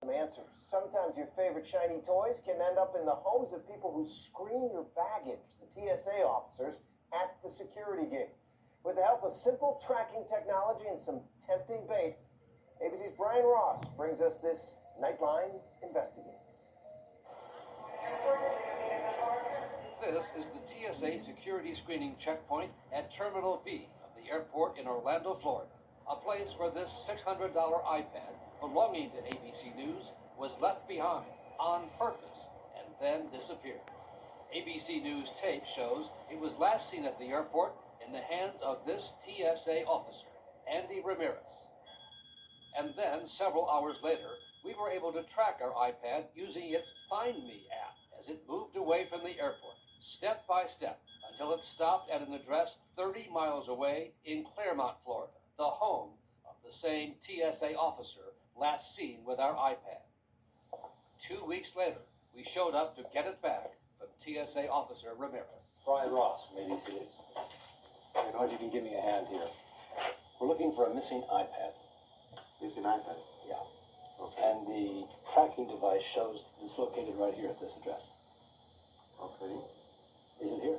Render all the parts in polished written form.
Some answers. Sometimes your favorite shiny toys can end up in the homes of people who screen your baggage, the TSA officers at the security gate. With the help of simple tracking technology and some tempting bait, ABC's Brian Ross brings us this Nightline Investigates. This is the TSA security screening checkpoint at Terminal B of the airport in Orlando, Florida, a place where this $600 iPad belonging to ABC News was left behind on purpose and then disappeared. ABC News tape shows it was last seen at the airport in the hands of this TSA officer, Andy Ramirez. And then, several hours later, we were able to track our iPad using its Find Me app as it moved away from the airport, step by step, until it stopped at an address 30 miles away in Claremont, Florida, the home of the same TSA officer last seen with our iPad. 2 weeks later, we showed up to get it back from TSA officer Ramirez. Brian Ross from ABC News. I know you can give me a hand here. We're looking for a missing iPad. Missing iPad? Yeah. Okay. And the tracking device shows it's located right here at this address. Okay. Is it here?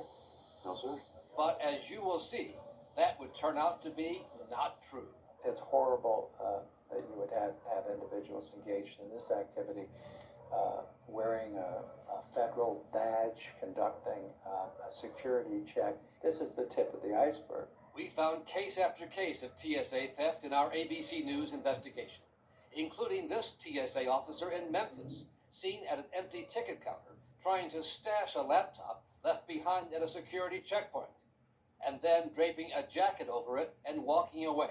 No, sir. But as you will see, that would turn out to be not true. It's horrible that you would have individuals engaged in this activity, wearing a federal badge, conducting a security check. This is the tip of the iceberg. We found case after case of TSA theft in our ABC News investigation, including this TSA officer in Memphis, seen at an empty ticket counter trying to stash a laptop left behind at a security checkpoint, and then draping a jacket over it and walking away.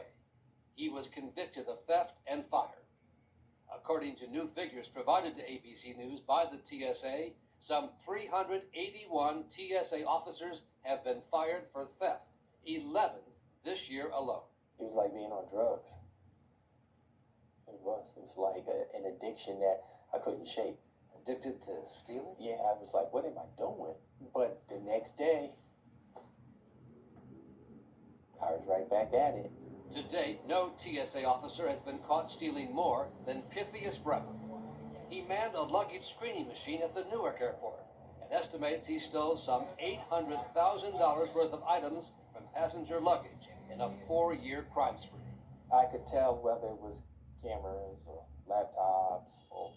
He was convicted of theft and fired. According to new figures provided to ABC News by the TSA, some 381 TSA officers have been fired for theft, 11 this year alone. It was like being on drugs. It was like an addiction that I couldn't shake. Addicted to stealing? Yeah, I was like, what am I doing? But the next day, I was right back at it. To date, no TSA officer has been caught stealing more than Pythias Brown. He manned a luggage screening machine at the Newark airport and estimates he stole some $800,000 worth of items from passenger luggage in a 4-year crime spree. I could tell whether it was cameras or laptops or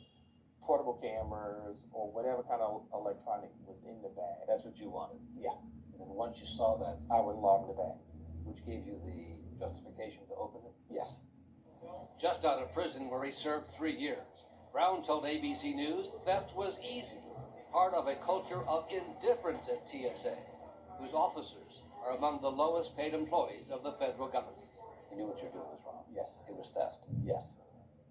portable cameras or whatever kind of electronic was in the bag. That's what you wanted. Yeah. And then once you saw that, I would log the bag. which gave you the justification to open it? Yes. Just out of prison where he served 3 years, Brown told ABC News theft was easy, part of a culture of indifference at TSA, whose officers are among the lowest paid employees of the federal government. You knew what you were doing was wrong. Yes. It was theft, Yes.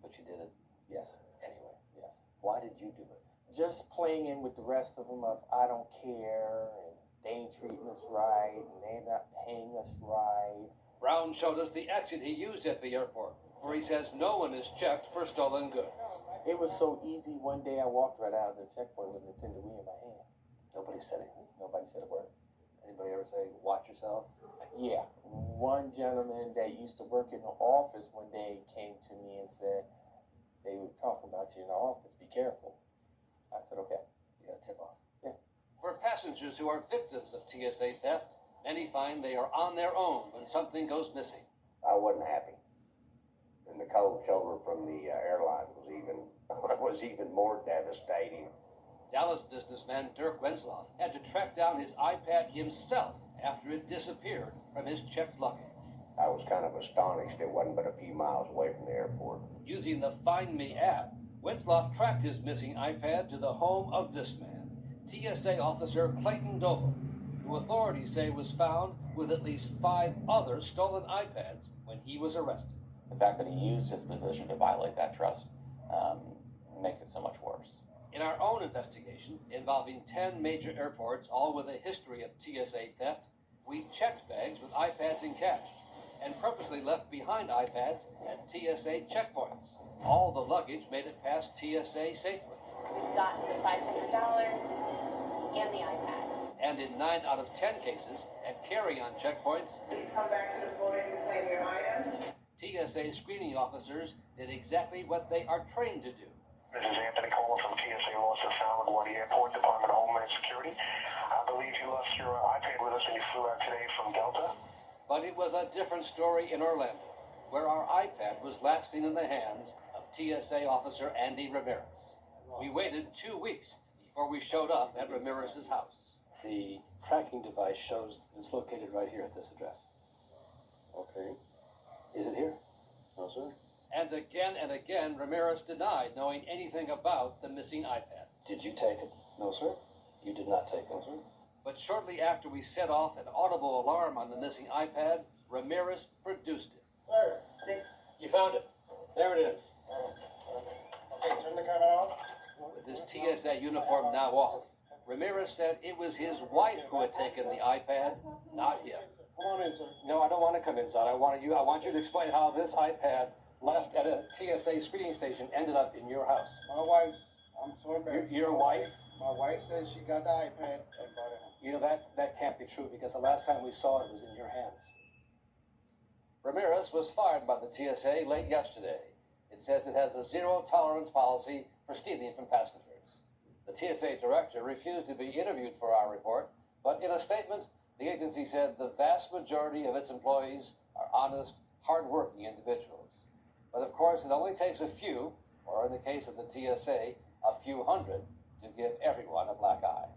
but you did it Yes. anyway. Yes. Why did you do it? Just playing in with the rest of them of I don't care and they ain't treating us right and they're not paying us right. Brown showed us the exit he used at the airport, where he says no one is checked for stolen goods. It was so easy. One day I walked right out of the checkpoint with a Nintendo Wii in my hand. Nobody said anything. Nobody said a word. Anybody ever say, watch yourself? Yeah. One gentleman that used to work in the office one day came to me and said, they were talking about you in the office. Be careful. I said, okay. You got a tip off. Yeah. For passengers who are victims of TSA theft, many find they are on their own when something goes missing. I wasn't happy. And the cold shoulder from the airline was even more devastating. Dallas businessman Dirk Wenzloff had to track down his iPad himself after it disappeared from his checked luggage. I was kind of astonished it wasn't but a few miles away from the airport. Using the Find Me app, Wenzloff tracked his missing iPad to the home of this man, TSA officer Clayton Dover, who authorities say was found with at least 5 other stolen iPads when he was arrested. The fact that he used his position to violate that trust makes it so much worse. In our own investigation, involving 10 major airports, all with a history of TSA theft, we checked bags with iPads and cash, and purposely left behind iPads at TSA checkpoints. All the luggage made it past TSA safely. We got the $500 and the iPad. And in 9 out of 10 cases, at carry-on checkpoints, Please come back to the podium to claim your item. TSA screening officers did exactly what they are trained to do. This is Anthony Coleman from TSA Los Angeles LaGuardia Airport, Department of Homeland Security. I believe you left your iPad with us when you flew out today from Delta. But it was a different story in Orlando, where our iPad was last seen in the hands of TSA officer Andy Ramirez. We waited 2 weeks before we showed up at Ramirez's house. The tracking device shows it's located right here at this address. Okay. Is it here? No, sir. And again, Ramirez denied knowing anything about the missing iPad. Did you take it? No, sir. You did not take it. No, sir. But shortly after we set off an audible alarm on the missing iPad, Ramirez produced it. Sir, You found it. There it is. okay, turn the camera off. With his TSA uniform now off, Ramirez said it was his wife who had taken the iPad, not him. Come on in, sir. No, I don't want to come inside. I want you to explain how this iPad left at a TSA screening station ended up in your house. My wife's, I'm so embarrassed. Your wife? My wife says she got the iPad and brought it home. You know, that can't be true because the last time we saw it was in your hands. Ramirez was fired by the TSA late yesterday. It says it has a zero-tolerance policy for stealing from passengers. The TSA director refused to be interviewed for our report, but in a statement, the agency said the vast majority of its employees are honest, hard-working individuals. But of course, it only takes a few, or in the case of the TSA, a few hundred, to give everyone a black eye.